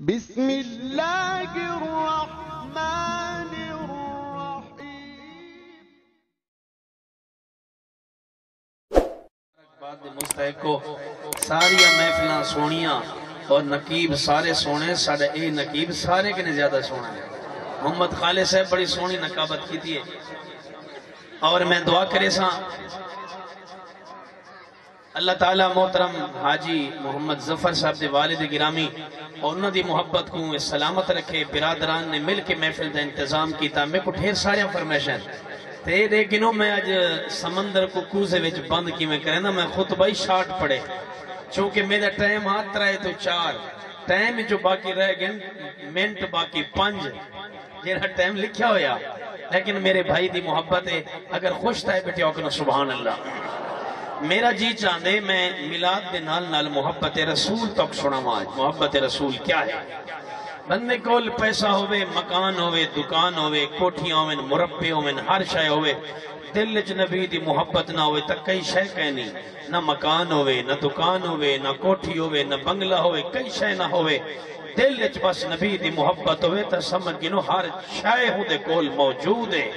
بسم اللہ الرحمن الرحیم۔ بعد مستحق کو ساری محفلاں سونیاں اور نقیب سارے سونے ساڑھے اے نقیب سارے کنے زیادہ سونا ہے۔ محمد خالد صاحب بڑی سونی نقابت کی تھی اور میں دعا کرے ساں اللہ تعالیٰ محترم حاجی محمد ظفر صاحب دے والد گرامی اور انہوں دی محبت کو سلامت رکھے۔ برادران نے مل کے محفل دا انتظام کیتا، میں کو ڈھیر سارے فرمائشیں تے لیکنوں میں آج سمندر کو کوزے وچ بند کی میں کریں نا، میں خطبہ ہی شارٹ پڑے چونکہ میرا ٹائم ہاتھ رہے تو 4 ٹائم جو باقی رہ گئے منٹ باقی 5 جیڑا ٹائم لکھیا ہویا، لیکن میرے بھائی دی محبت ہے اگر خوش تھا بیٹے اوکنا سبحان اللہ۔ میرا جی چاندے میں میلاد دے نال نال محبت رسول تک سنا ماج۔ محبت رسول کیا ہے؟ بندے کول پیسہ ہوئے، مکان ہوئے، دکان ہوئے، کوٹھیاں ہوئے، مربع ہوئے، ہر شے ہوئے، دل وچ نبی دی محبت نہ ہوئے تک کئی شے کہنی، نہ مکان ہوئے، نہ دکان ہوئے، نہ کوٹھی ہوئے، نہ بنگلہ ہوئے، کئی شے نہ ہوئے، دل وچ بس نبی دی محبت ہوئے تا سمجھ گنو ہر شے ہو دے کول موجود ہے۔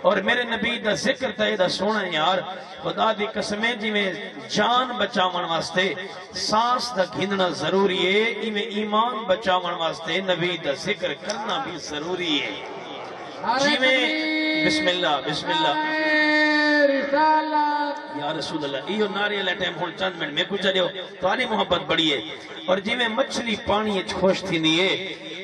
اور میرے نبی دا ذکر تا دا سونا یار خدا دی قسمیں جی میں جان بچاون واسطے سانس دا گھندنا ضروری ہے، ایمان بچاون واسطے نبی دا ذکر کرنا بھی ضروری ہے۔ جی میں بسم اللہ بسم اللہ یا رسول اللہ ایو ناری اللہ ٹائم ہون چند منٹ میں کچھ جاؤ تو آنی محبت بڑی ہے۔ اور جی میں مچھلی پانی خوش تھی نہیں ہے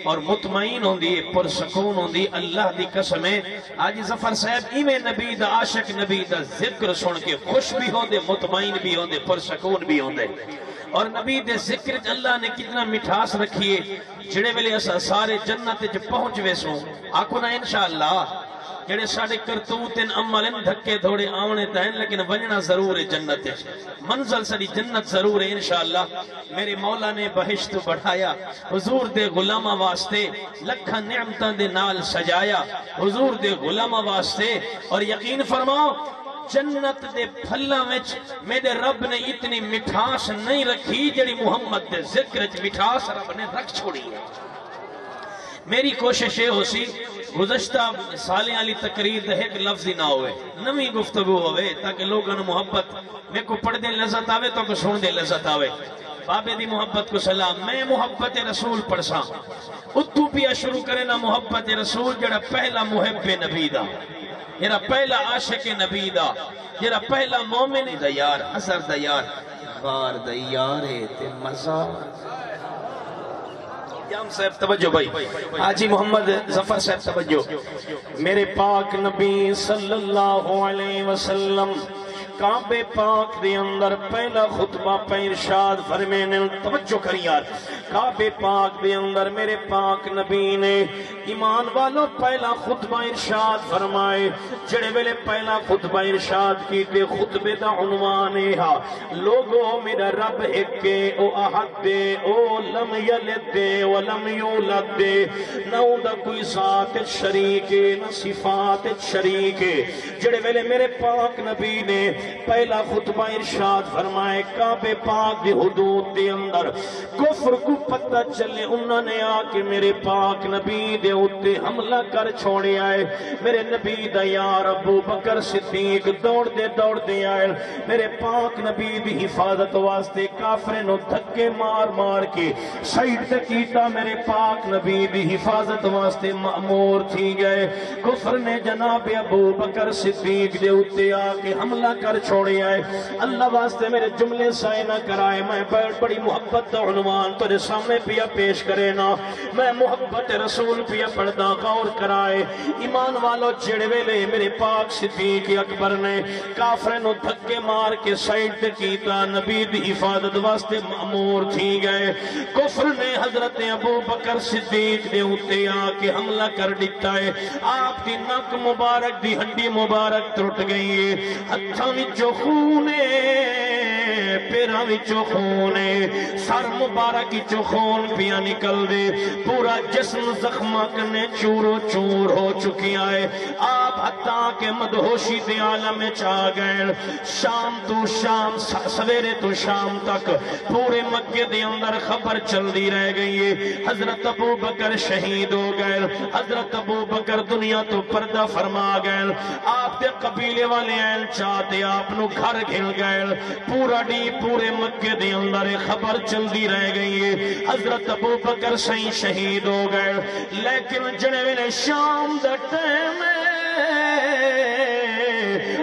اور مطمئن ہوں دی پرسکون ہوں دی اللہ دی قسم ہے۔ آج ظفر صاحب ایویں نبی دا عاشق نبی دا ذکر سن کے خوش بھی ہوں دے، مطمئن بھی ہوں دے، پرسکون بھی ہوں دے۔ اور نبی دے ذکر اللہ نے کتنا مٹھاس رکھی ہے، جڑے ویلے اسا سارے جنت وچ پہنچ ویسوں آکھو نا انشاءاللہ جڑے ساڑے کرتوت ان عمل ان دھکے دھوڑے آونے تھے لیکن ونجنا ضرور ہے جنت ہے، منزل ساری جنت ضرور ہے انشاءاللہ۔ میرے مولا نے بہشت بڑھایا حضور دے غلامہ واسطے، لکھا نعمتاں دے نال سجایا حضور دے غلامہ واسطے۔ اور یقین فرماؤ جنت دے پھلاں وچ میرے رب نے اتنی مٹھاس نہیں رکھی جڑی محمد دے ذکر وچ مٹھاس رب نے رکھ چھوڑی ہے۔ میری کوشش یہ ہو سی گزشتہ سالیں علی تقریر دے ایک لفظی نہ ہوئے، نمی گفتگو ہوئے تاکہ لوگوں نے محبت میں کو پڑھ دے لذت آوے تو کو سن دے لذت آوے۔ بابے دی محبت کو سلام، میں محبت رسول پڑھساں اتو پیا شروع کرے نا محبت رسول جڑا پہلا محب نبی دا، جڑا پہلا عاشق نبی دا، جڑا پہلا مومن دا یار، حضر دا یار، غار دا یارے تے مزار۔ یام صاحب توجہ بھائی، حاجی محمد ظفر صاحب توجہ۔ میرے پاک نبی صلی اللہ علیہ وسلم کعبے پاک دے اندر پہلا خطبہ پہ ارشاد فرمینے، توجہ کر یار، کعبے پاک دے اندر میرے پاک نبی نے ایمان والوں پہلا خطبہ ارشاد فرمائے، جڑے ویلے پہلا خطبہ ارشاد کیتے خطبے دا عنوان ہے لوگو میرا رب ایک او احد دے، او لم یلد دے ولم یولد دے، نہ دا کوئی ذات شریک نہ صفات شریک۔ جڑے ویلے میرے پاک نبی نے پہلا خطبہ ارشاد فرمائے کعبے پاک دی حدود دے اندر کفر کو پتہ چلے انہوں نے آکے میرے پاک نبی دے اتے حملہ کر چھوڑے آئے۔ میرے نبی دا یار ابو بکر صدیق دوڑ دے آئے، میرے پاک نبی دی حفاظت واسطے کافرے نو دھکے مار مار کے سائیڈ تے کیتا، میرے پاک نبی دی حفاظت واسطے مأمور تھی گئے۔ کفر نے جناب ابو بکر صدیق دے اتے آکے حملہ کر چھوڑے آئے۔ اللہ واسطے میرے جملے سائے نہ کرائے، میں بڑی محبت دا عنوان تجھے سامنے پیا پیش کرے نا، میں محبت رسول پیا پڑھدا غور کرائے۔ ایمان والو جڑے ویلے میرے پاک صدیق اکبر نے کافرے نو دھکے مار کے سائیڈ تے کیتا، نبی دی حفاظت واسطے مأمور تھی گئے۔ کفر نے حضرت ابو بکر صدیق دے اتے آ کے حملہ کر دیتا ہے، آپ دی نک مبارک دی ہڈی مبارک ٹوٹ گئی ہے، ہتھاں وچوں خون پیراں وچوں خون، سر مبارک وچوں خون پیا نکل دے، پورا جسم زخماں کنے چورو چور ہو چکی ہے۔ آپ آپ حتیٰ کہ مدہوشی دے عالم چاہ گئے شام تو شام سویرے تو شام تک پورے مکے دے اندر خبر چل دی رہ گئی ہے حضرت ابو بکر شہید ہو گئے حضرت ابو بکر دنیا تو پردہ فرما گئے آپ دے قبیلے والے این چاہتے آپ نو گھر گھل گئے پورا ڈی پورے مکے دے اندر خبر چل دی رہ گئی ہے حضرت ابو بکر سہی شہید ہو گئے لیکن جنے ویلے شام دا ٹائم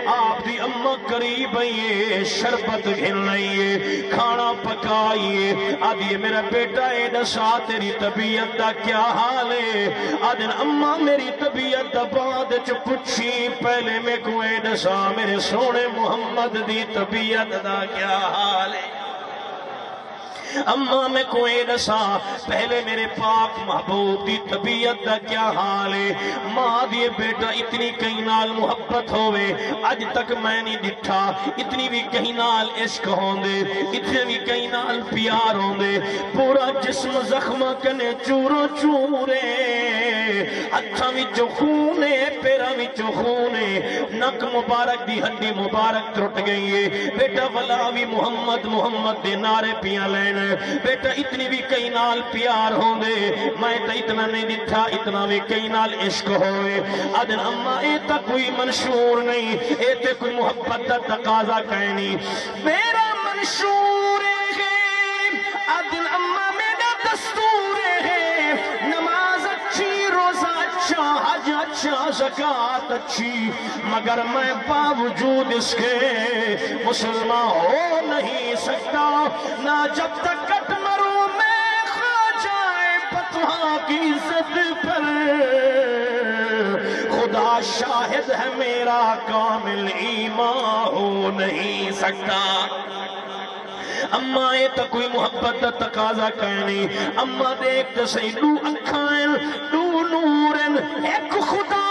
آپ دی اماں قریب آئیے شربت گھلنائیے کھانا پکائیے آدھیے میرا بیٹا اے دسا تیری طبیعت دا کیا حال ہے آدھن اماں میری طبیعت دا بعد چ پچھی پہلے میں کو اے دسا میرے سونے محمد دی طبیعت دا کیا حال ہے اماں میں کوئی دسا پہلے میرے پاک محبوب دی طبیعت دا کیا حال ہے ماں دیے بیٹا اتنی کہیں نال محبت ہوئے آج تک میں نہیں دٹھا اتنی بھی کہیں نال عشق ہوندے اتنی بھی کہیں نال پیار ہوندے پورا جسم زخمہ کنے چورو چورے ہتھاں وچوں خونے پیراں وچوں خونے نک مبارک دی ہڈی مبارک ٹوٹ گئی ہے بیٹا ولا بھی محمد محمد دے نعرے پیاں لینا بیٹا اتنی بھی کئی نال پیار ہوں دے میں تا اتنا نہیں دٹھا اتنا بھی کئی نال عشق ہوئے آدن اممہ اے تا کوئی منشور نہیں اے تے کوئی محبت تا تقاضا کہنی میرا منشور ہے آدن اممہ میرا دستور ہے نماز اچھی روزہ اچھا حج اچھا زکاة اچھی مگر میں باوجود اس کے مسلمان ہو نہیں سکتا نہ جب تک کٹ مروں میں کھا جائے پتوہاں کی عزت پر خدا شاہد ہے میرا کامل ایمان ہو نہیں سکتا اماں اے تا کوئی محبت تقاضا کہنی اماں دیکھ تا سی دو اکھائیں دو نورن ایک خدا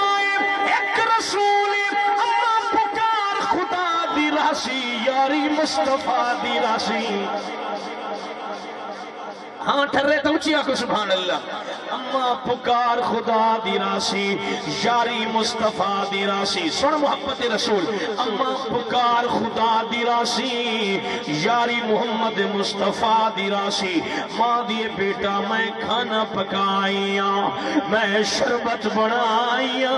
ایک رسول اماں پکار خدا دی راسی یاری مصطفیٰ دی راسی ہاں ٹھرے تو اچھی آکو سبحان اللہ اماں پکار خدا دی راسی یاری مصطفیٰ دی راسی سن محبت رسول اماں پکار خدا دی راسی یاری محمد مصطفیٰ دی راسی ماں دیے بیٹا میں کھانا پکائیاں میں شربت بنائیاں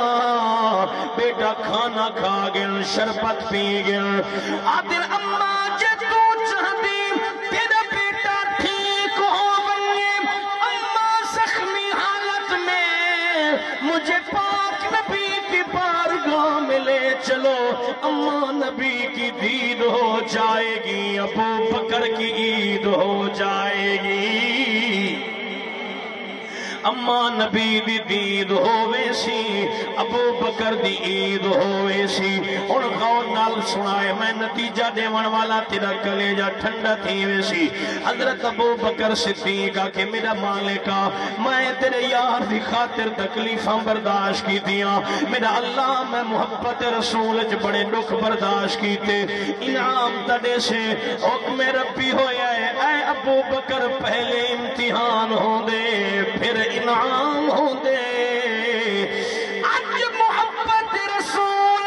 بیٹا کھانا کھا گل شربت پی گل آدھر اماں جے تو چاہتی تیرا بیٹا ٹھیک ہو مجھے پاک نبی کی بارگاہ میں لے چلو اماں نبی کی دید ہو جائے گی ابو بکر کی عید ہو جائے گی اماں نبی دی دید ہوئے سی ابو بکر دی عید ہوئے سی اور غور نال سنائے میں نتیجہ دیون والا تیرا کلیجہ ٹھنڈا تھیوے سی حضرت ابو بکر صدیقہ کہ میرا مالکہ میں تیرے یار دی خاطر تکلیفاں برداشت کی دیاں میرا اللہ میں محبت رسول اچ بڑے دکھ برداشت کی تے انعام تڑے سے حکم ربی ہویا ہے اے ابو بکر پہلے امتحان ہو دے پھر انعام ہوں دے آج محبت رسول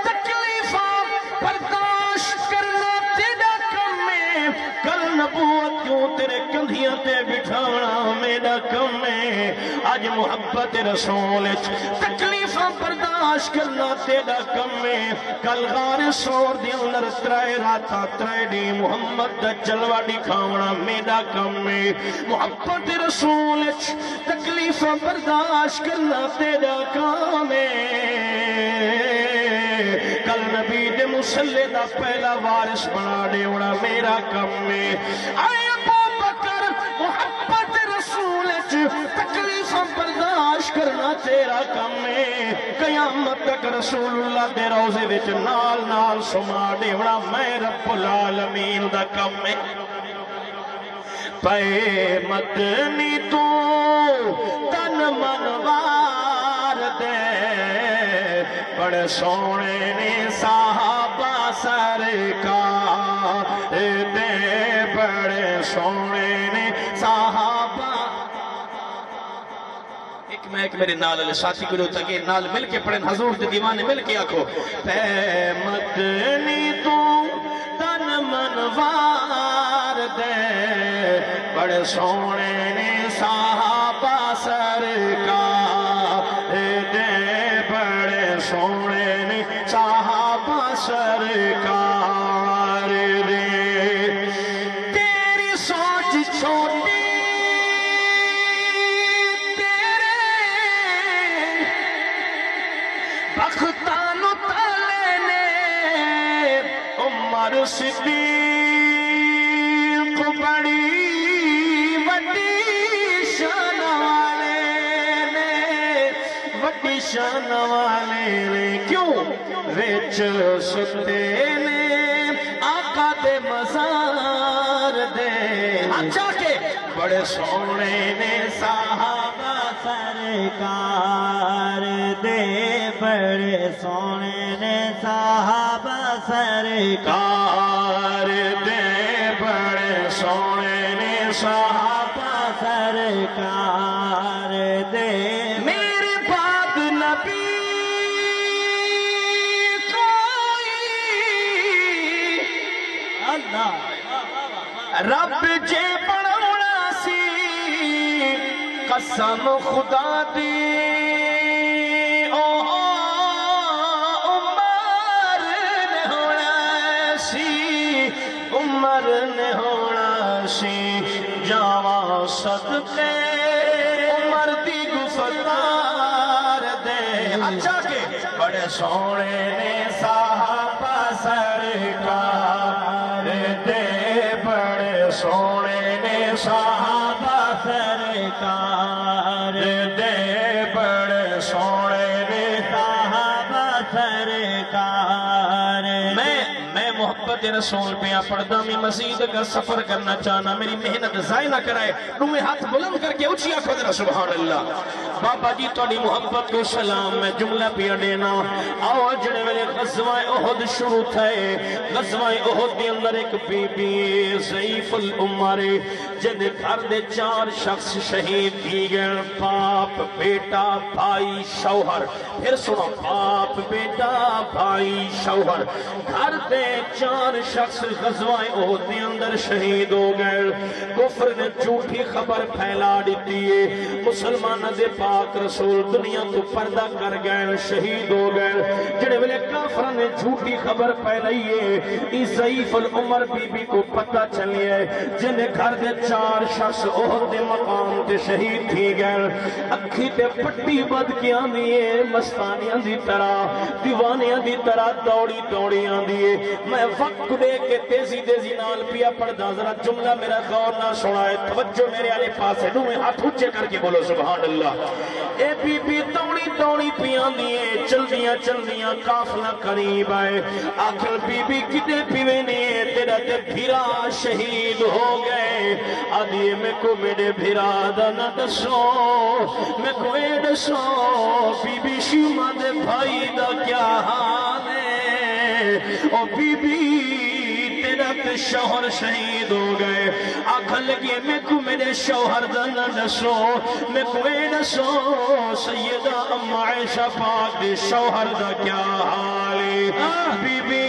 تکلیفاں برداشت کرنا تیرا کم ہے کل نبوت کیوں تیرے کندھیاں تے بٹھانا میرا کم ہے آج محبت رسول تکلیفاں برداشت کرنا تیرا کم ہے کل غار سور دی اندر ترائے راتا ترائے دی محمد دا جلوہ دکھاونا میرا کم ہے محبت رسول تکلیفاں برداشت کرنا تیرا کام ہے کل نبی دے مسلح دا پہلا وارث بنا دیونا میرا کم ہے اے ابو بکر محبت رسول تکلیفاں برداشت کرنا تیرا کم ہے قیامت تک رسول اللہ دے روزے وچ نال نال سما دیونا میں رب العالمین دا کم ہے پے مدنی تو تن منوار دے بڑے سونے نے صحابہ سرکار دے بڑے سونے نے صحابہ ایک میں ایک میرے نال علیہ ساتھی کو لوتا کہ نال مل کے پڑھیں حضور دے دیوانے مل کے آکھو پہ مدنی تو تن منوار دے بڑے سونے نے صحابہ سرکار دے بڑے سونے نے صحابہ سرکار دے تیری سوچ چھوٹی تیرے بختانو تالے نے عمر صدیق بڑی وڈی شان والے نے وڈی شان والے نے کیوں وچ ستے نے آقا دے مزار دے اچھا کہ بڑے سونے نے صحابہ سرکار دے بڑے سونے نے صحابہ سرکار دے بڑے سونے نے صحابہ سرکار دے میرے بعد نبی رب جے بڑھونا سی قسم خدا دی عمر نے ہونا سی عمر نے ہونا سی جاواں صدقے عمر دی گفتار دے اچھا کہ بڑے سونے نے صحابہ سرکار دے بڑے سونے نے صحابہ سرکار دے بڑے سونے نے صحابہ سرکار میں محبت رسول پہ پڑھتا میں مزید اگر سفر کرنا چاہنا میری محنت ضائع نہ کرائے روح ہاتھ بلند کر کے اچھی آنکھوں دینا سبحان اللہ بابا جی توڑی محبت کو سلام میں جملہ پیا دینا آؤ جڑے ویلے غزوہ احد شروع تھے غزوہ احد دی اندر ایک بی بی ضعیف العمر جن گھر دے 4 شخص شہید تھی گئے باپ بیٹا بھائی شوہر پھر سنو باپ بیٹا بھائی شوہر گھر دے 4 شخص غزوہ احد دے اندر شہید ہو گئے کفر نے جھوٹی خبر پھیلا دیتی ہے مسلمان دے پاک رسول دنیا تو پردہ کر گئے شہید ہو گئے جڑے ویلے کافر نے جھوٹی خبر پھیلائی ہے اس ضعیف العمر بی بی کو پتہ چلی ہے جن گھر دے 4 شخص احد دے مقام تے شہید تھی گئے اکھی تے پٹی بد کے آندی ہے مستانیاں دی طرح دیوانیاں دی طرح دوڑی دوڑی آندی ہے میں وقت دے کے تیزی نال پیا پڑھدا ذرا جملہ میرا غور نہ سنائے توجہ میرے والے پاس ہے میں ہاتھ اونچے کر کے بولو سبحان اللہ اے بی بی دوڑی دوڑی پیاں دیئے چلدیاں قافلہ قریب آئے آخر بی بی کتے پیوے نہیں تیرا تے بھیرا شہید ہو گئے آدھیے میں کو میرے بھیرا دا نہ دسو میں کو اے دسو بی بی شیما دے بھائی دا کیا حال ہے او بی بی تیرا تے شوہر شہید ہو گئے آکھا لگے میں کو میرے شوہر دا نہ دسو میں کو اے دسو سیدہ ام عائشہ پاک دے شوہر دا کیا حالی بی بی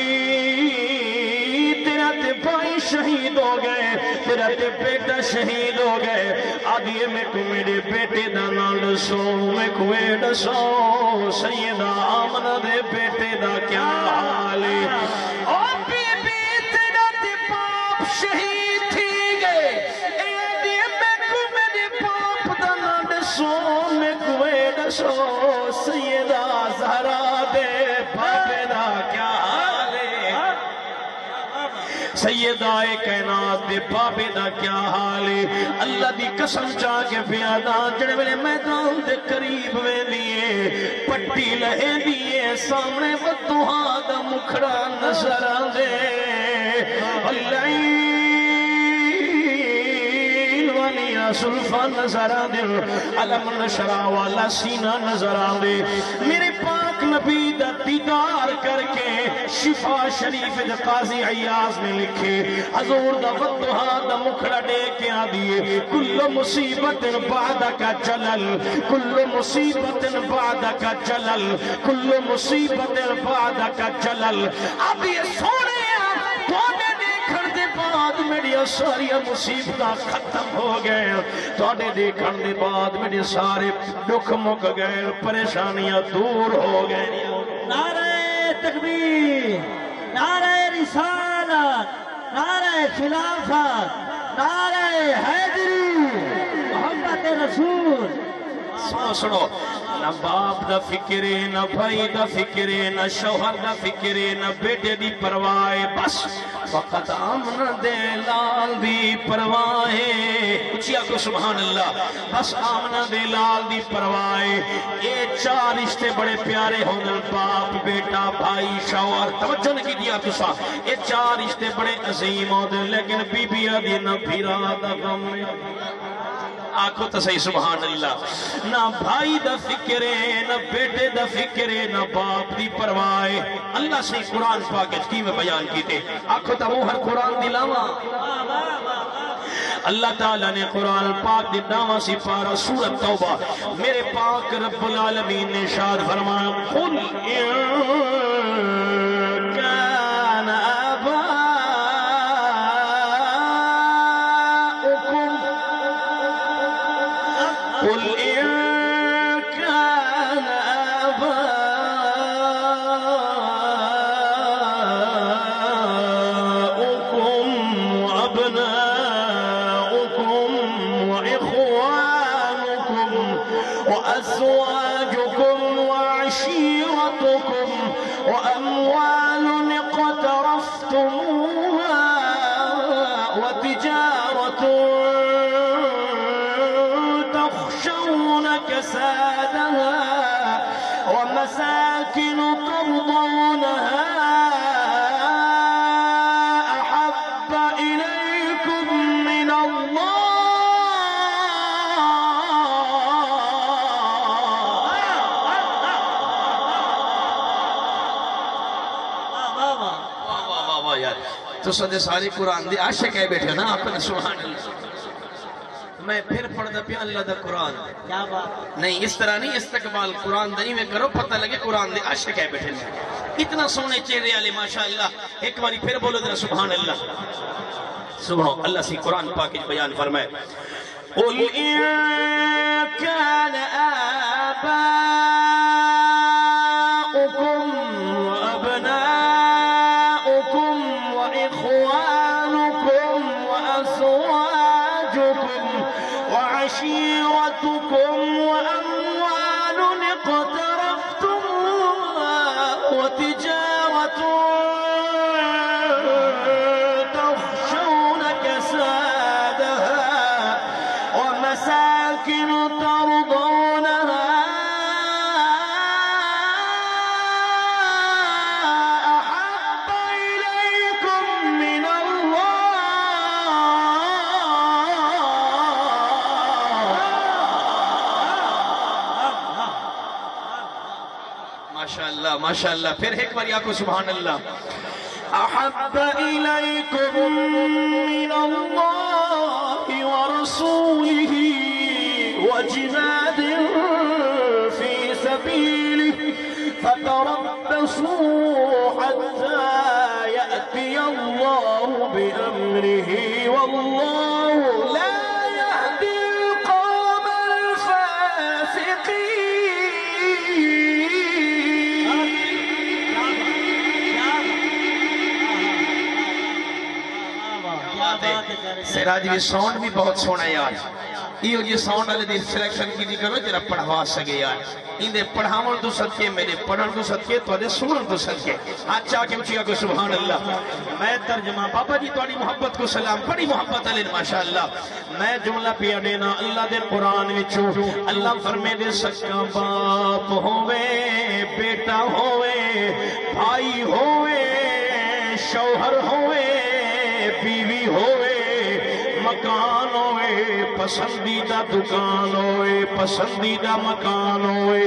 تیرا تے بھائی شہید ہو گئے تیرا تے بیٹا شہید ہو گئے آدھیے میں کو میرے بیٹے دا نہ دسو میں کو اے دسو سیدہ آمنہ دے بیٹے دا کیا حالی او بی بی تیرا تے باپ شہید تھی گئے آدھیے میں کو میرے باپ دا نہ دسو میں کو اے دسو سیدہ زہرا دے بھاپے دا کیا حالی سیدہ کائنات دے بابے دا کیا حال ہے اللہ دی قسم چاہ کے پیادا جڑے ویلے میدان دے قریب وے دیئے پٹی لہے دیئے سامنے ودوہا دا مکھڑا نظر آندے اللعین و والی زلفاں نظر آندے علم نشرا والا سینہ نظر آندے میرے پاک نبی دا دیدار کر کے شفا شریف دا قاضی عیاض نے لکھے حضور دا ودہا دا مکھڑا دے کے آ دیئے کل مصیبت بعدک جلل کل مصیبت بعدک جلل کل مصیبت بعدک جلل اب یہ سونے توڑے دیکھن دے بعد میری ساری مصیبتاں ختم ہو گئے توڑے دیکھن دے بعد میری سارے دکھ مک گئے پریشانیاں دور ہو گئے نعرہ تکبیر نعرہ رسالت نعرہ خلافت نعرہ حیدری محمد رسول سنو نہ باپ دا فکرے نہ بھائی دا فکرے نہ شوہر دا فکرے نہ بیٹے دی پرواہ بس فقط امن دے لال دی پرواہ اچھیا کو سبحان اللہ بس امن دے لال دی پرواہ یہ چار رشتے بڑے پیارے ہوندن باپ بیٹا بھائی شوہر توجہ نہیں دیا تسا یہ چار رشتے بڑے عظیم ہوندن لیکن بی بی دی نہ بھیرا دا غم آنکھو تو صحیح سبحان اللہ نہ بھائی دا فکرے نہ بیٹے دا فکرے نہ باپ دی پرواہ اللہ سے قرآن پاکت کی میں بیان کی تھے آنکھو تو وہ ہر قرآن دلاوا اللہ تعالیٰ نے قرآن پاک دلاوا سی پارا سورت توبہ میرے پاک رب العالمین نے ارشاد فرمایا قل ان کان قل إن كان آباؤكم وأبناؤكم وإخوانكم وأزواجكم وعشيرتكم وأموال اقترفتموها وتجارة كسادها ومساكن ترضونها أحب إليكم من الله تو سدے ساری قرآن دی عاشق ہے بیٹھے نا آپ نے سبحان اللہ میں پھر پڑھتا پیا اللہ دا قرآن نہیں اس طرح نہیں استقبال قرآن دنی میں کرو پتہ لگے قرآن دے عاشق ہے بیٹھے اتنا سونے چہرے والے ماشاءاللہ ایک باری پھر بولو ذرا سبحان اللہ سبحان اللہ سی قرآن پاک بیان فرمائے قل ان كان آباؤكم وأبناؤكم وإخوانكم وأزواجكم وعشيرتكم وأموال اقترفتموها وتجارة تخشون كسادها ومساكن ترضونها أحب إليكم من ماشاءاللہ پھر ایک بار یا کو سبحان اللہ احب الیکم من اللہ ورسولہ وجہاد فی سبیلہ فتربصوا حتى يأتي الله بأمره والله لا يهدي القوم الفاسقين سراج بھی ساؤنڈ بھی بہت سونا ہے یار یہ جو ساؤنڈ والے دی سلیکشن کی دی کرو جرا پڑھوا سکے یار اندے پڑھاون تو صدقے میرے پڑھن تو صدقے تو دے سنن تو صدقے اچھا کہ اچھا کو سبحان اللہ میں ترجمہ بابا جی تواڈی محبت کو سلام بڑی محبت علی ماشاءاللہ میں جملہ پیا دینا اللہ دے قرآن وچوں اللہ فرمے دے سچا باپ ہوے بیٹا ہوے بھائی ہوے شوہر ہوے بیوی ہوے مکان ہوئے ہوئے پسندیدہ دکان ہوئے پسندیدہ مکان ہوئے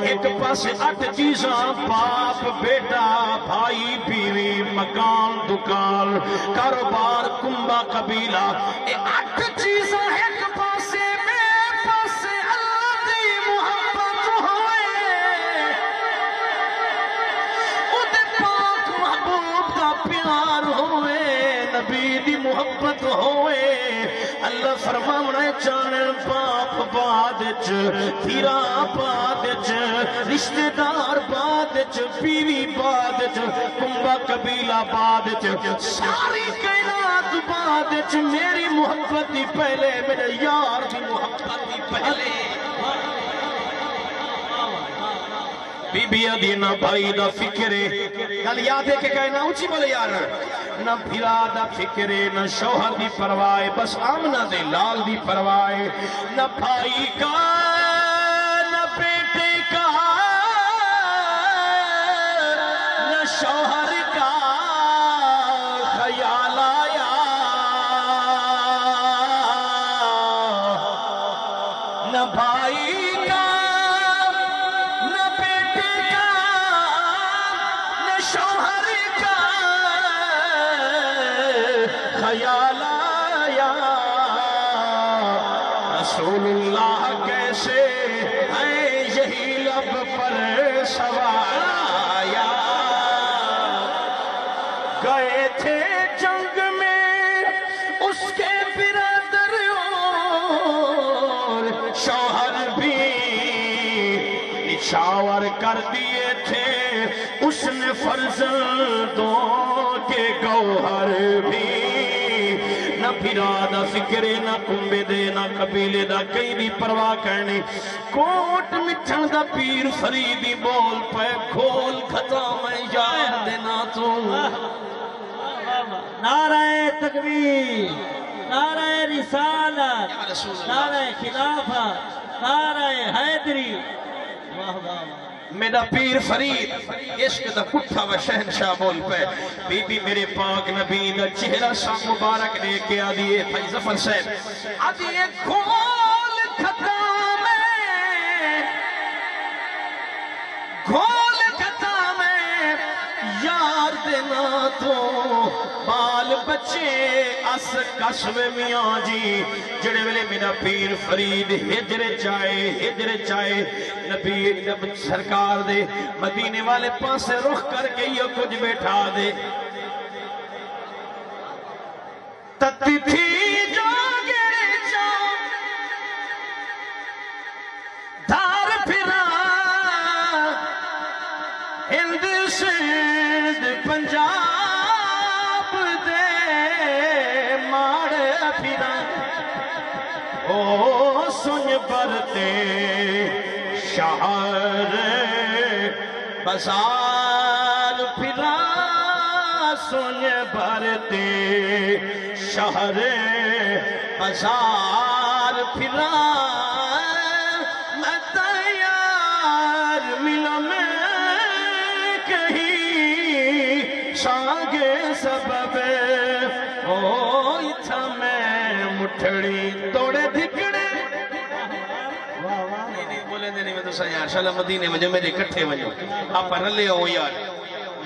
ایک پاس 8 چیزاں باپ بیٹا بھائی بیوی مکان دکان کاروبار کنبہ قبیلہ 8 چیزاں ایک پاسے میں پاسے اللہ دی محبت ہوئے اُدھے پاک محبوب دا پیار ہوئے نبی دی محبت ہوئے اللہ فرماونا چانن باپ بادچ تیرا بادچ رشتہ دار بادچ بیوی بادچ کنبہ قبیلہ بادچ ساری کائنات بادچ میری محبت دی پہلے میرے یار دی محبت دی پہلے بی بی دینا بھائی دا فکرے کل یاد ہے کہ کہنا اچھی بولے یار نہ بھیرا دا فکرے نہ شوہر دی پروائے بس آمنہ دے لال دی پروائے نہ بھائی کا نہ بیٹے کا نہ شوہر کا خیال آیا نہ بھائی کا نہ بیٹے کا نہ شوہر کا خیال آیا رسول اللہ کیسے ہے یہی لب پر سوار آیا گئے تھے جنگ میں اس کے برادر اور شوہر بھی نچھاور کر دیے تھے اس نے فرزندوں کے گوہر بھی نہ بھیرا دا فکرے نہ کنبے دے نہ قبیلے دا کئی بھی پرواہ کرنے کوٹ مٹھن دا پیر فریدی بول پہ کھول کھتا میں یار دینا تو نعرہ تکبیر نعرہ رسالت نعرہ خلافت نعرہ حیدری واہ واہ میرا پیر فرید عشق دا پٹھا و شہنشاہ بول پہ بی بی میرے پاک نبی دا چہرہ سا مبارک لے کے آدھیے بھائی ظفر صاحب آدھیے گھول کھتا میں گھول کھتا میں یار دینا تو بال بچے اس قصب میاں جی جڑے ویلے میرا پیر فرید ہجر چاہے نبی سرکار دے مدینے والے پاسے رخ کر کے یہ کچھ بیٹھا دے تتی تھی جو گرے جا دھار پھرا ہند سندھ پنجاب دے ماڑے پھرا او سن برتے شہر بازار پھرا سن برتے شہر بازار پھرا میں تیار ملا میں کہیں سانگے سبب او اتھا میں مٹھڑی توڑے دھکڑے بولے دے نہیں میں تو سا یار شاء اللہ مدینے میں جو میرے کٹھے میں جو آپ رلے ہو یار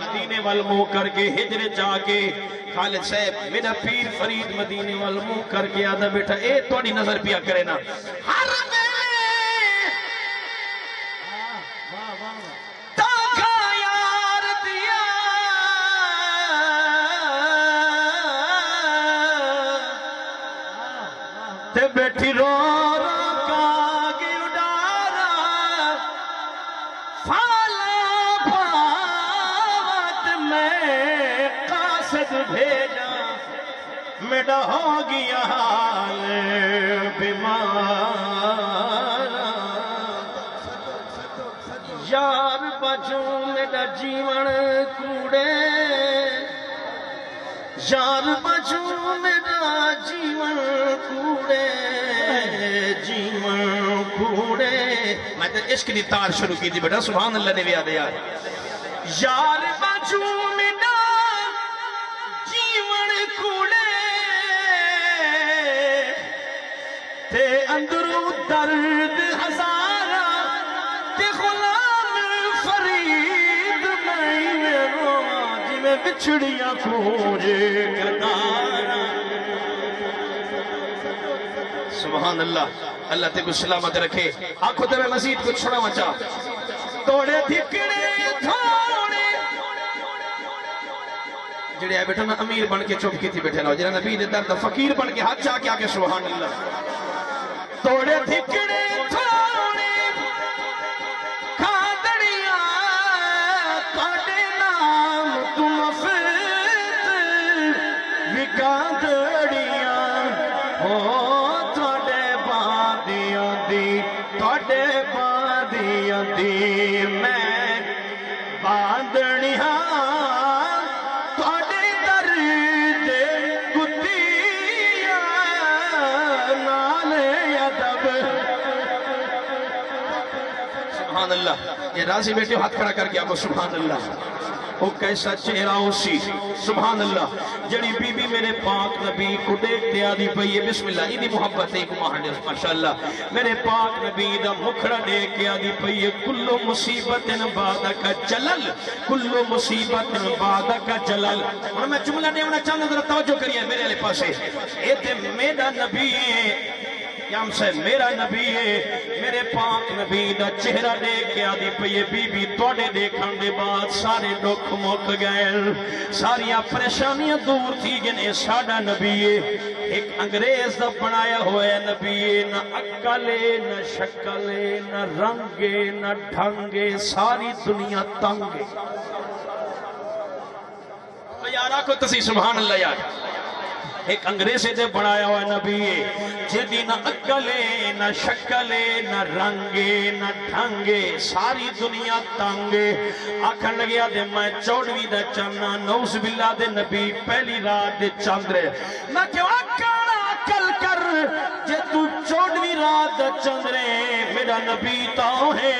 مدینے والمو کر کے ہجر جا کے خالد صاحب میرا پیر فرید مدینے والمو کر کے آدھا بیٹھا اے توڑی نظر پیا کرے نا ہر میں تاکہ یار دیا تے بیٹھی رو بھیجا میرا ہو گیا حال بیمار یار بچوں میرا جیون کوڑے یار بچوں میرا جیون کوڑے جیون کوڑے میں تو عشق دی تار شروع کی تھی بیٹا سبحان اللہ نے بھی آدھے یار بچوں میرا بچھڑیاں کھوجے گدارا سبحان اللہ اللہ تے کو سلامت رکھے آنکھوں تے میں مزید کچھ چھوڑا مچا توڑے دھکڑے تھوڑے جڑے آئے بیٹھا نا امیر بن کے چپ کی تھی بیٹھے رہو جنہا نبی دے درد فقیر بن کے ہاتھ چاہ کے آگے سبحان اللہ توڑے دھکڑے تھوڑے کھادڑیاں کاٹے نام تم افت وکادڑیاں ہو توڑے بادیاں دی میں باندڑیاں سبحان اللہ یہ راضی بیٹے ہاتھ کھڑا کر کے آپ سبحان اللہ وہ کیسا چہرہ اسی سبحان اللہ جڑی بی بی میرے پاک نبی کو دیکھتے آدھی پئیے بسم اللہ ایدی محبت ایک مہانے ماشاءاللہ میرے پاک نبی دا مکھڑا دیکھ کے آدھی پئیے کلو مصیبت بعد کا جلل کلو مصیبت بعد کا جلل اور میں جملہ دے ہونا چاہتا ذرا توجہ کریے میرے علیہ پاسے اے تے میرا نبی قیام سے میرا نبی ہے میرے پاک نبی دا چہرہ دیکھ کے آدھی پئیے بی بی توڑے دیکھن دے بعد سارے دکھ مک گئے ساریاں پریشانیاں دور تھی گئے ساڑا نبی ہے ایک انگریز دا بنایا ہوئے نبی ہے نہ اکلے نہ شکلے نہ رنگے نہ ڈھنگے ساری دنیا تنگے یارہ کو تسی سبحان اللہ یار ایک انگریزے دے بنایا ہوا نبی ہے جدی نہ اکلے نہ شکلے نہ رنگے نہ ڈھنگے ساری دنیا تانگے آکھن لگیا دے میں چوڑوی دا چاندنا نوز باللہ دے نبی پہلی رات دے چاندرے میں کیوں اکڑا اکل کر جے تو چوڑوی رات دا چاندرے میرا نبی تاؤ ہے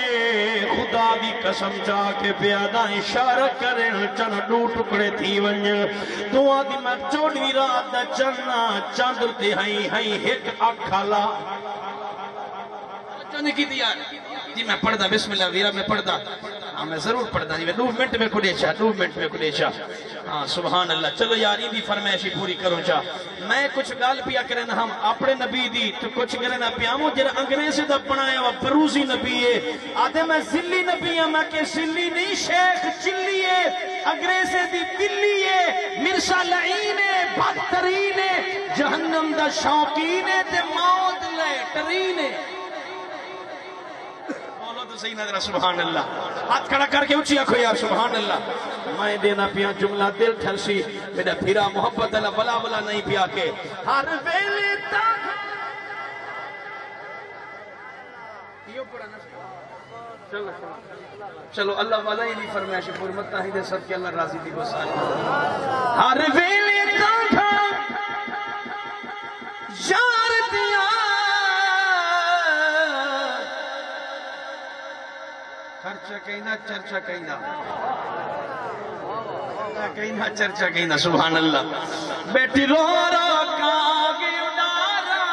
خدا دی قسم جا کے پیادہ اشارہ کریں چند دو ٹکڑے تھی ونج دعا دی میں چوڑوی رات دا چندنا چاندر تے ہائی ایک اکھالا چاندے کی دیار جی میں پڑھ دا بسم اللہ ویرہ میں پڑھ دا میں ضرور پڑھ دا جی میں 2 منٹ میں کھڑے چاہ 2 منٹ میں کھڑے چاہ سبحان اللہ چلو یاری دی فرمائشی پوری کروں چاہ میں کچھ گال پیا کریں ہم اپنے نبی دی تو کچھ کریں پیاموں جرہ انگریزی دا بنایا وہ پروزی نبی ہے آدھے میں ذلی نبی ہے میں کہ ذلی نہیں شیخ چلی ہے انگریزی دی بلی ہے مرشا لعین ہے بدترین ہے جہنم دا شوقین ہے تے موت لے ترین ہے صحیح نظرہ سبحان اللہ ہاتھ کھڑا کر کے اچھی آنکھو یا سبحان اللہ میں دینا پیا جملہ دل ٹھلسی میرا پھرا محبت اللہ بلا بلا نہیں پیا کے ہر ویلے تک چلو اللہ والا ہی نہیں فرمائشی پوری متحد سب کے اللہ راضی دی گسانی ہر ویلے تک یار دیا خرچہ کہنا چرچہ کہنا کہنا چرچہ کہنا سبحان اللہ بیٹی رو رو کاغی اڈارا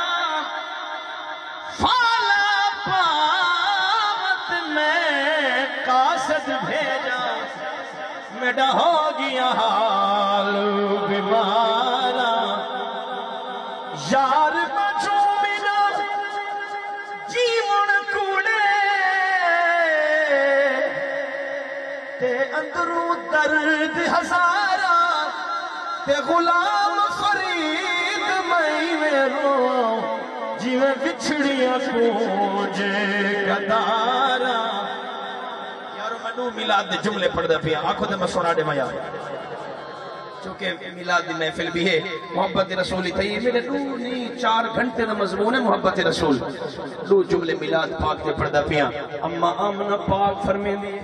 فالا پاوت میں قاصد بھیجا میڈا ہو گیا حال بیمارا یار بچوں ملا جیون کوڑے تے اندروں درد ہزارہ تے غلام فرید میں رو جی میں بچھڑیاں کھوجے گدارا یارو میں نو میلاد دے جملے پڑھ دے پیا آنکھوں دے میں سنا دے میں یار چونکہ میلاد دی محفل بھی ہے محبت رسولی تھی میرے دو نہیں 4 گھنٹے دا مضمون ہے محبت رسول 2 جملے میلاد پاک دے پڑھ دے پیا اما آمنہ پاک فرمین دی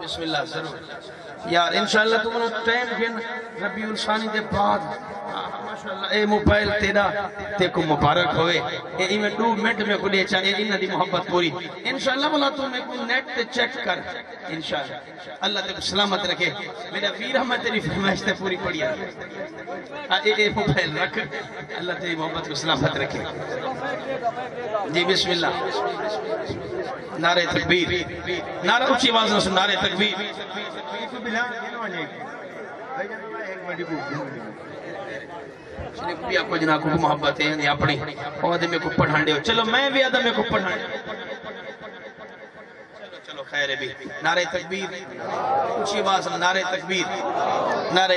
بسم اللہ ضرور یار انشاءاللہ تمہارا ٹائم گن ربیع الثانی دے بعد اے موبائل تیرا تے کو مبارک ہوئے اے میں 2 منٹ میں کو دے چاہے انہاں دی محبت پوری انشاءاللہ بلا تو میں کو نیٹ تے چیک کر انشاءاللہ اللہ تے سلامت رکھے میرا ویر ہمیں تیری فرمائش تے پوری پڑھی اے موبائل رکھ اللہ تیری محبت کو سلامت رکھے جی بسم اللہ نعرہ تکبیر نعرہ اچھی آواز نہ سن نعرہ تکبیر بھی آپ کو جناب کو محبت ہے اپنی عہدے میں کو پڑھانڈے ہو چلو میں بھی عہدے میں کو پڑھانڈے چلو خیر ہے بھی نعرہ تکبیر اچھی آواز نعرہ تکبیر نعرہ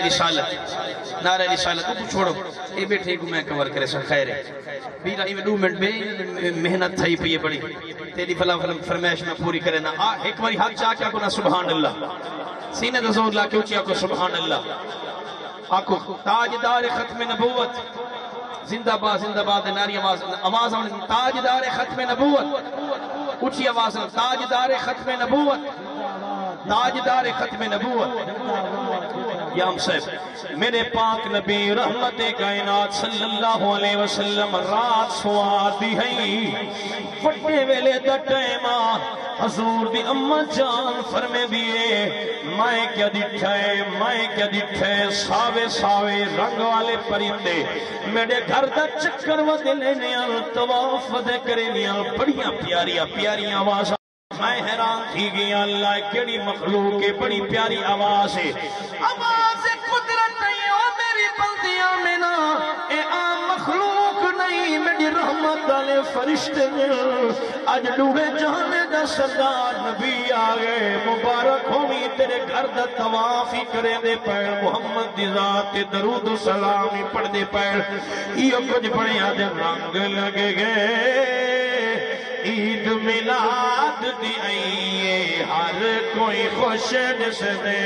رسالت کو چھوڑو یہ بیٹھے کو میں کور کرے سن خیر ہے بھی رہی میں 2 منٹ میں محنت تھائی پہ یہ بڑی تیری فلا فرمائش میں پوری کرے نا ایک باری ہاتھ چاہ کیا کو نا سبحان اللہ سینے دزور لا کے اچھیا کو سبحان اللہ آکو تاجدار ختم نبوت زندہ باد ناری آواز تاجدار ختم نبوت اچھی آواز تاجدار ختم نبوت یا ہم صاحب میرے پاک نبی رحمت کائنات صلی اللہ علیہ وسلم رات سوار دی ہے فٹے ویلے دا ٹائمہ حضور دی اماں جان فرمے دیئے میں کیا دکھائے ساوے رنگ والے پرندے میرے گھر دا چکر و دلینیاں طواف دے کرینیاں بڑیاں پیاریاں آواز میں حیران تھی گیا اللہ کیڑی مخلوق کے بڑی پیاری آواز ہے آواز قدرت نہیں ہو میری بندیاں میں نا اے عام مخلوق نہیں میری رحمت والے فرشتے میں آج ڈوبے جانے دا سردار نبی آگئے مبارک ہوئی تیرے گھر دا توافی کرے دے پیر محمد دی ذات درود و سلامی پڑھ دے پیر یہ کچھ بڑے آدھے رنگ لگے گئے عید ملاد دی آئیے ہر کوئی خوش نس دے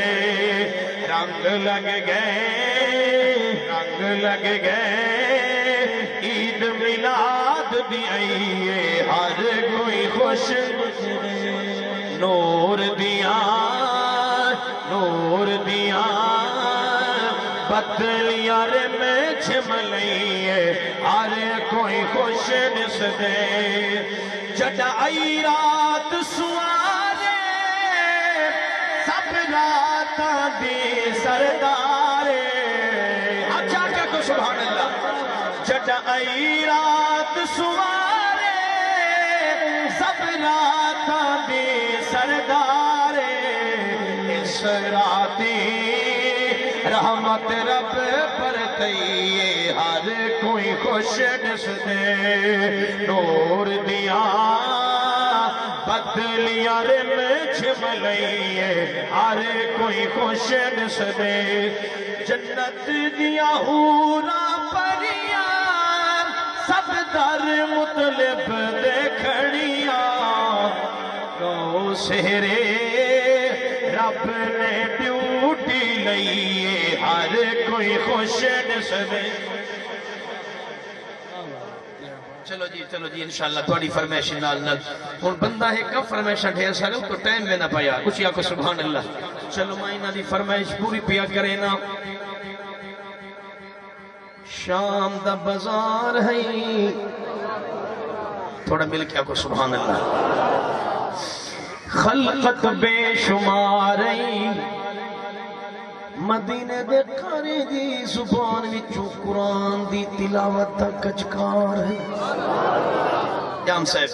رنگ لگ گئے عید ملاد دی آئیے ہر کوئی خوش نور دیا بدلیار میں چھملئیے ہر کوئی خوش نس دے جڑا آئی رات سوارے سب راتاں دی سردارے اچھا کیا کو سبحان اللہ جڑا آئی رات سوارے سب راتاں دی سردارے اس راتی رحمت رب پر تیئے ہر کوئی خوش نس دے نور دیا بدلیاں میں چھملئیے ہر کوئی خوش نس دے جنت دیا حورا پریاں سب در مطلب دیکھڑیاں کو سہرے رب نے ڈیوٹی لئیے ہر کوئی خوش نس دے چلو جی انشاءاللہ تھوڑی فرمیش نال ہن بندہ ہے کب فرمیشاں ڈھیر سارے تو ٹائم میں نہ پایا کچھ یا کو سبحان اللہ چلو مائنہ دی فرمیش پوری پیا کرے نا شام دا بازار ہے تھوڑا مل کیا کو سبحان اللہ خلقت بے شمارئی مدینے دے کھانے دی زبان وچوں قرآن دی تلاوت تک کچکار ہے جام صاحب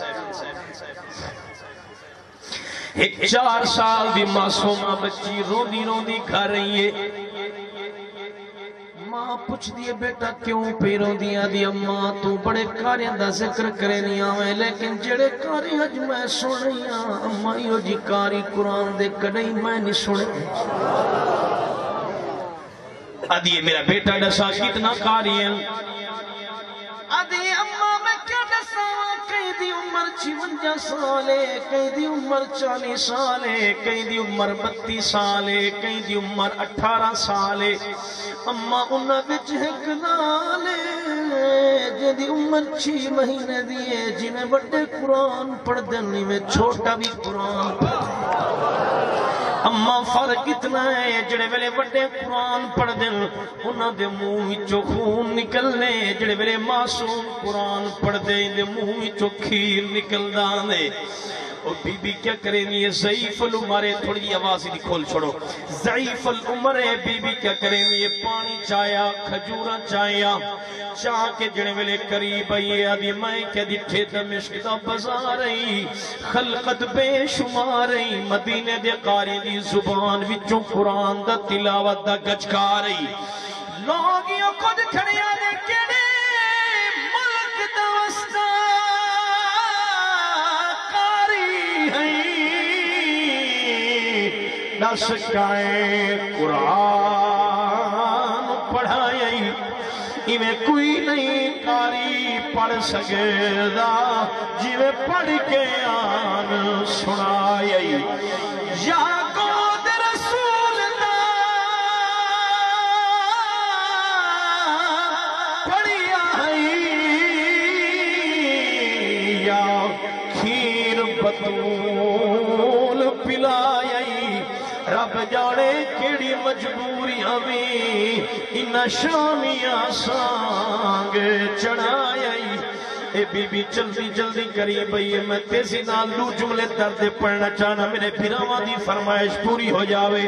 4 سال دی معصومہ بچی روندی گھر رہی ہے ماں پوچھ دیئے بیٹا کیوں پیروں دیا دی اماں تو بڑے کاریاں دا ذکر کرے نہیں آویں لیکن جڑے کاری اج میں سنیاں اماں یو جی کاری قرآن دے کڑی میں نہیں سنے آدھیے میرا بیٹا ڈسا کتنا کاری ہے آدھیے اماں میں کیا ڈسا کئی دی عمر 56 سالے کئی دی عمر 40 سالے کئی دی عمر 32 سالے کئی دی عمر 18 سالے اماں انہاں وچ ایک نالے جدی عمر 6 مہینے دیئے جنہیں بڑے قرآن پڑھ دنی میں چھوٹا بھی قرآن اما فرق اتنا ہے جڑے ویلے وڈے قرآن پڑھ دن انہاں دے منہ وچوں خون نکلنے، جڑے ویلے معصوم قرآن پڑھ دے دے منہ وچوں کھیر نکلدا نے۔ اور بی بی کیا کریں یہ ضعیف العمر ہے، تھوڑی آواز ہی کھول چھوڑو، ضعیف العمر ہے، بی بی کیا کریں یہ پانی چایا کھجورا چایا چاہ کے جڑے ویلے قریب آئیے آدھی میں کیا دیٹھے دمشق دا بازار رہی خلقت بے شمار رہی مدینے دے قاری دی زبان وچوں قرآن دا تلاوت دا گجکا رہی لوگیوں خود کھڑے آنے کیڑے ملک دا وسطا قاری ہیں دس کائے قرآن پڑھائی ایویں کوئی نہیں قاری پڑھ سکے دا جیویں پڑھ کے آن سنائی یا گود رسول دا پڑھی آئی یا کھیر بطول پلائی رب جانے کیڑی مجبوریاں بھی ان شامیاں سانگ چڑھائی اے بی بی جلدی جلدی قریب آئیے میں تیزی نالو جملے درد پڑھنا چاہنا میرے پیراواں دی فرمائش پوری ہو جاوے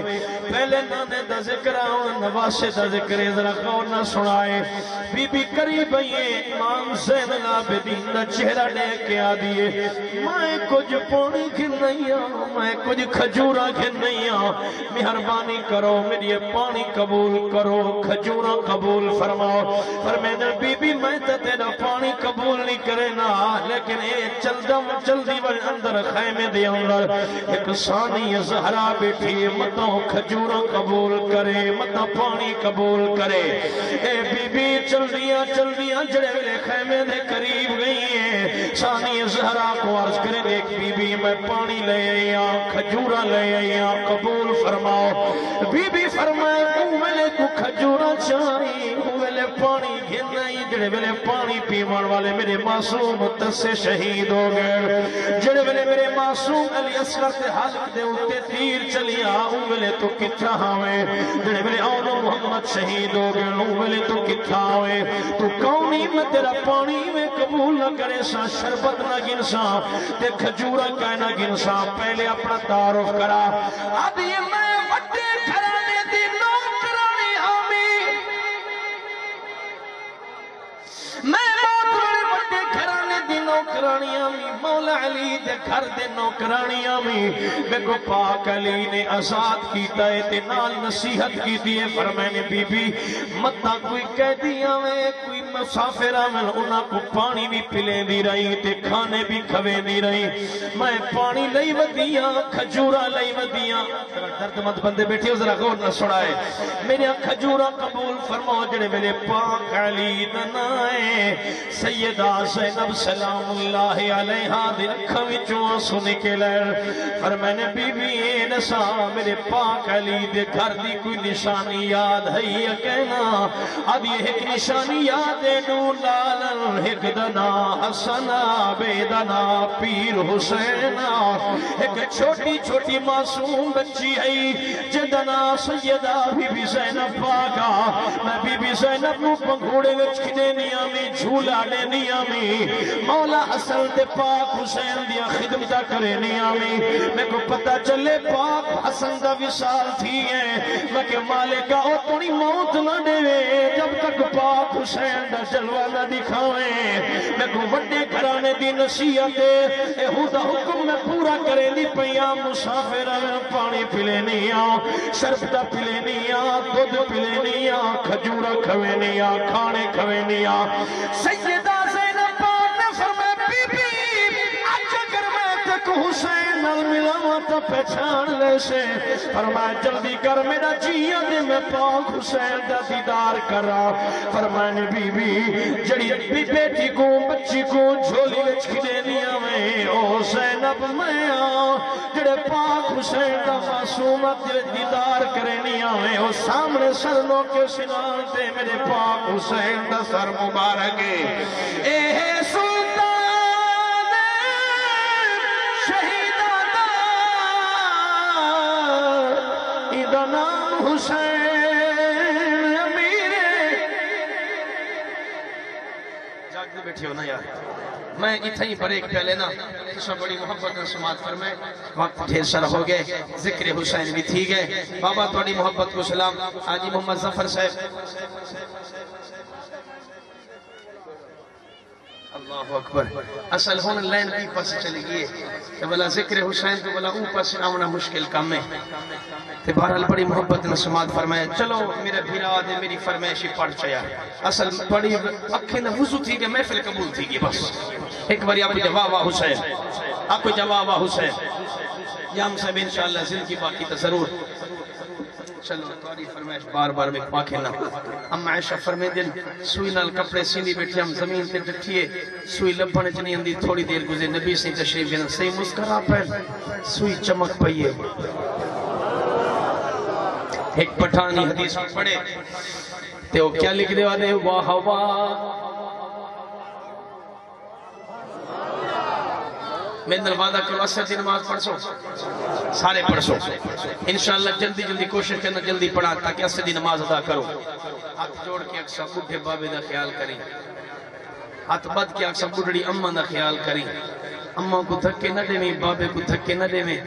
پہلے نانے دا ذکر آؤں نواسے دا ذکر ذرا غور نہ سنائے بی بی قریب آئیے امام زین العابدین دا چہرہ لے کے آ دیئے میں کچھ پانی گھن نہیں آؤں میں کچھ کھجورا گھن نہیں آؤں مہربانی کرو میری پانی قبول کرو کھجورا قبول فرماؤ فرمیدر بی بی میں تا تیرا پانی قبول نہیں کرے نا لیکن اے جلدی ور اندر خیمے دے اندر ایک ثانی زہرا بیٹھی متوں کھجورا قبول کرے متوں پانی قبول کرے اے بی بی جلدیاں جڑے ویلے خیمے دے قریب گئی ہیں ثانی زہرا کو عرض کرے ایک بی بی میں پانی لے آیا کھجورا لے آیا قبول فرماؤ بی بی فرمائے ویلے کو کھجورا چاہی ویلے پانی گھنائی جڑے ویلے پانی پیمان والے میرے معصوم تسے شہید ہو گئے جڑے ویلے میرے معصوم علی اصغر تے حلق دے اتے تیر چلیا ویلے تو کتھا ہوئے جڑے ویلے اولو محمد شہید ہو گئے ویلے تو کتھا ہوئے تو کونی میں تیرا پانی میں قبول نہ کرے سا شربت نہ گنسا تے کھجورا کہنا گنسا پہلے اپنا تعارف کرا آدھی میں وڈے گھرانے دی نوکرانی آمی میں نوکرانیاں میں مولا علی دے گھر دے نوکرانیاں میں بیگو پاک علی نے آزاد کیتا ہے تے نال نصیحت کی دیئے فرمائنے بی بی متا کوئی قیدیاں میں کوئی مسافرہ میں انہاں کو پانی بھی پلے دی رہی تے کھانے بھی کھوے دی رہی میں پانی لئی ودیاں کھجورا لئی ودیاں درد مند بندے بیٹھے ہو ذرا غور نہ سڑائے میرے کھجورا قبول فرماؤ جڑے میرے پاک علی ننائے سیدہ زینب سلام اللہ علیہ دے اکھاں وچوں آنسو نکلے فرمانے بی بی نسا میرے پاک علی دے گھر دی کوئی نشانی یاد ہے یا کہنا اب یہ ایک نشانی یاد ہے نور لالن ایک دنا حسنا بیدنا پیر حسین ایک چھوٹی چھوٹی معصوم بچی ہے جدنا سیدہ بی بی زینب پاکا میں بی بی زینب نو پنگھوڑے وچ کھنے نیا میں جھولا لے نیا میں مولا حسن دے پاک حسین دیا خدمتہ کرے نیا میں کو پتہ چلے پاک حسن دا وصال تھی ہے میں کہ مالکہ او تونی موت نہ دے جب تک پاک حسین دا جلوہ نہ دکھاویں میں کو وڈے گھرانے دی نصیحت اے خدا حکم میں پورا کرے نہیں پیا مسافر پانی پلے نہیں شربتہ پلے نہیں دودھ پلے نہیں کھجورا کھوے نہیں کھانے کھوے نہیں سیدہ زینب پاک نے فرمایا بی بی آج اگر میں تک حسین نال ملاواں تو پہچان لے سے فرمایا جلدی کر میرا جیاں دے میں پاک حسین دا دیدار کرا فرمایا بی بی جڑی بیٹی کو بچی کو جھولی وچ کھلے نیا میں او زینب میں جڑے پاک حسین دا معصومت دیدار کرے نیا میں او سامنے سرنوں کے سنان تے میرے پاک حسین دا سر مبارک اے سلطان شہیدہ دا حسین امیر جاگتے بیٹھے ہو نا یار میں اتھا ہی بریک پہ لینا اس میں بڑی محبت نے سماعت فرمائے وقت ڈھیر سارا ہو گئے ذکر حسین بھی تھی گئے بابا تھوڑی محبت کو سلام حاجی محمد ظفر صاحب اللہ اکبر اصل ہون لین بھی پاس چلی گئی کہ بلا ذکر حسین تو بلا اوپر سے آمنا مشکل کام ہے تو بہرحال بڑی محبت نے سماعت فرمائے چلو میرے بھیرا دے میری فرمائشی پڑھ چایا اصل بڑی اکھیں نہ وضو تھی کہ محفل قبول تھی گی بس ایک باری آپ کو جواب واہ حسین آپ کو جواب واہ حسین یام صاحب انشاءاللہ زندگی باقی تو ضرور چلو تواری فرمائش بار بار میں پاکے نہ اما عائشہ فرمائے دن سوئی نال کپڑے سیندی بیٹھے ہم زمین تے ڈٹھیے سوئی لبھنے چنی اندی تھوڑی دیر گزے نبی سے تشریف دینا صحیح مسکرا پہن سوئی چمک پئیے ایک پٹھانی حدیث میں پڑھے تے وہ کیا لکھ دے والے واہ واہ میں اندر وعدہ کرو اثر دی نماز پڑھ سو سارے پڑھ سو انشاءاللہ جلدی جلدی کوشش کرنا جلدی پڑھا تاکہ اثر دی نماز ادا کرو ہاتھ جوڑ کے اکسا بڑھے بابے دا خیال کریں ہاتھ بد کے اکسا بڑھڑی اممہ دا خیال کریں اممہ کو دھکے نہ دے میں بابے کو دھکے نہ دے میں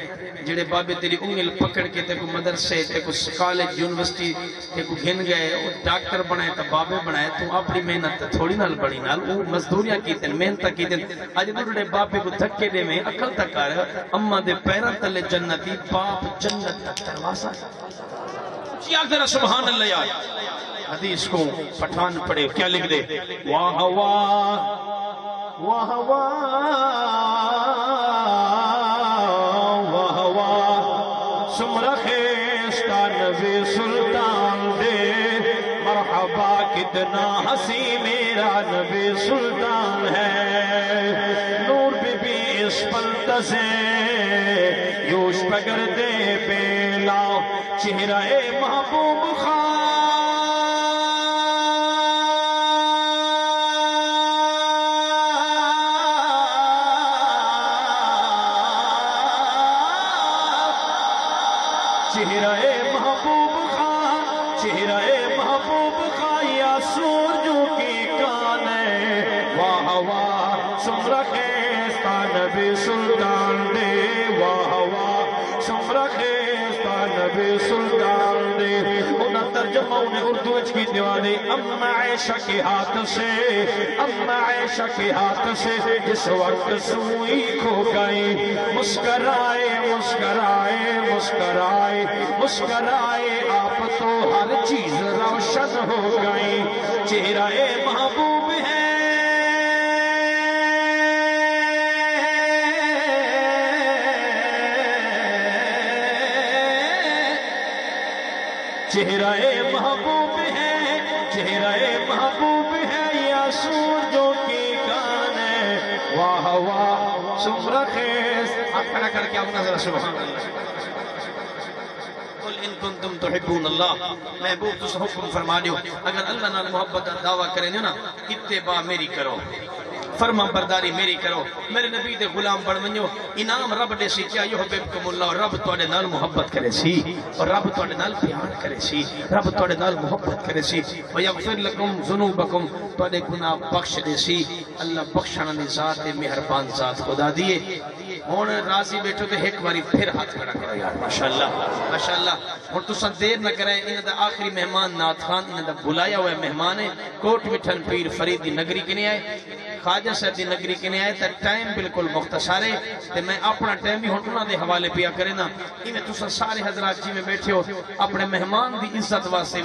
جڑے بابے تیری انگل پکڑ کے تے کو مدرسے تے کو کالج یونیورسٹی تے کو گھن گئے وہ ڈاکٹر بنائے تا بابے بنائے تو اپنی محنت تھوڑی نال بڑی نال وہ مزدوریاں کی تن محنت کی تن آج دوڑے بابے کو دھکے دے میں عقل تک کار اماں دے پیران تلے جنتی باپ جنت تک دروازہ جی آگ ذرا سبحان اللہ یار حدیث کو پٹھان پڑے کیا لکھ دے واہ واہ واہ واہ سمرہ خیستہ نبی سلطان دے مرحبا کتنا حسی میرا نبی سلطان ہے نور بی بی اس پلد سے یوش پگر دے بیلا چہرہ محبوب خان چہرہ محبوب خان چہرہ محبوب خان یا سورجو کی کانے واہ واہ سمرہ خیستہ نبی سلطان دے واہ واہ سمرہ خیستہ نبی سلطان دے انہا ترجمہ انہیں اردو اچھ کی دیوانے اما عائشہ کے ہاتھ سے اما عائشہ کے ہاتھ سے جس وقت سوئی کھو گئی مسکرائے مسکرائے مسکرائے مسکرائے آپ تو ہر چیز روشن ہو گئی چہرہ محبوب ہے چہرہ محبوب ہے چہرہ محبوب ہے یا سورجوں کی کانے واہ واہ سمرہ خیز آپ کھڑا کر کے اپنا ذرا سبحان اللہ قل ان کنتم تحبون اللہ محبوب تو حکم فرما دیو اگر اللہ نال محبت دعویٰ کریں نا اتباع میری کرو فرما برداری میری کرو میرے نبی دے غلام بڑھ منجو انعام رب دے سی کیا یحببکم اللہ رب توڑے نال محبت کرے سی اور رب توڑے نال پیار کرے سی رب توڑے نال محبت کرے سی ویغفر لکم ذنوبکم توڑے گناہ بخش دے سی اللہ بخشنا نے ذات مہربان ذات خدا دیے ہون راضی بیٹھو تے ایک باری پھر ہاتھ کھڑا کرو یار ماشاءاللہ ماشاءاللہ اور تو سن دیر نہ کریں انہاں دا آخری مہمان نعت خان انہاں دا بلایا ہوئے مہمان ہے کوٹ مٹھن پیر فرید دی نگری کنے آئے خواجہ صاحب دی نگری کنے آئے تا ٹائم بالکل مختصر ہے تے میں اپنا ٹائم بھی ہنٹنا دے حوالے پیا کرے نا انہیں تو سارے حضرات جی میں بیٹھے ہو اپنے مہمان دی عزت واسطے